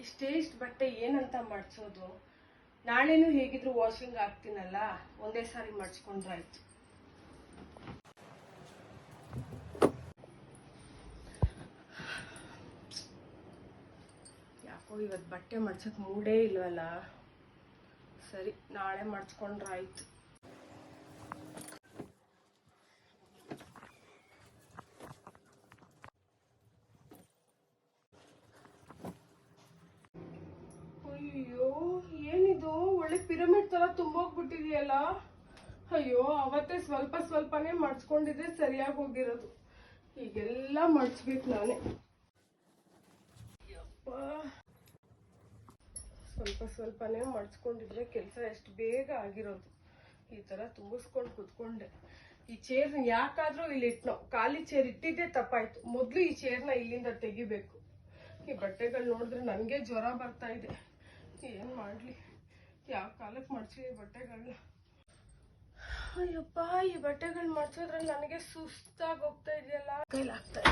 ಇಷ್ಟೇ ಇಷ್ಟು ಬಟ್ಟೆ ಏನಂತ ಮಡ್ಚೋದು? ನಾಳೆನೂ ಹೇಗಿದ್ರು ವಾಷಿಂಗ್ ಹಾಕ್ತೀನಲ್ಲ, ಒಂದೇ ಸಾರಿ ಮಡ್ಚ್ಕೊಂಡ್ರಾಯ್ತು. ಯಾಕೋ ಇವತ್ತು ಬಟ್ಟೆ ಮಡ್ಚಕ್ ಮೂಡೇ ಇಲ್ವಲ್ಲ. ಸರಿ, ನಾಳೆ ಮಡ್ಚ್ಕೊಂಡ್ರಾಯ್ತು. ಅಯ್ಯೋ, ಏನಿದು ಒಳ್ಳೆ ಪಿರಮಿಡ್ ತರ ತುಂಬೋಗ್ಬಿಟ್ಟಿದೆಯಲ್ಲ. ಅಯ್ಯೋ, ಅವತ್ತೇ ಸ್ವಲ್ಪ ಸ್ವಲ್ಪನೇ ಮಡ್ಚ್ಕೊಂಡಿದ್ರೆ ಸರಿಯಾಗಿ ಹೋಗಿರೋದು. ಈಗೆಲ್ಲ ಮಡ್ಚ್ಬೇಕು ನಾನೇ. ಸ್ವಲ್ಪ ಸ್ವಲ್ಪನೇ ಮಡ್ಚ್ಕೊಂಡಿದ್ರೆ ಕೆಲಸ ಎಷ್ಟು ಬೇಗ ಆಗಿರೋದು. ಈ ತರ ತುಂಬಿಸ್ಕೊಂಡು ಕುತ್ಕೊಂಡೆ. ಈ ಚೇರ್ನ ಯಾಕಾದ್ರೂ ಇಲ್ಲಿ ಇಟ್ನೋ, ಖಾಲಿ ಚೇರ್ ಇಟ್ಟಿದ್ದೆ ತಪ್ಪಾಯ್ತು. ಮೊದ್ಲು ಈ ಚೇರ್ನ ಇಲ್ಲಿಂದ ತೆಗಿಬೇಕು. ಈ ಬಟ್ಟೆಗಳು ನೋಡಿದ್ರೆ ನನಗೆ ಜ್ವರ ಬರ್ತಾ ಇದೆ. ಏನ್ ಮಾಡ್ಲಿ, ಯಾವ ಕಾಲಕ್ಕೆ ಮಡ್ಚಿ ಬಟ್ಟೆಗಳನ್ನ. ಅಯ್ಯಪ್ಪ, ಈ ಬಟ್ಟೆಗಳು ಮಡ್ಚೋದ್ರಲ್ಲಿ ನನಗೆ ಸುಸ್ತಾಗಿ ಹೋಗ್ತಾ ಇದೆಯಲ್ಲ, ಕೈಲಾಗ್ತಾ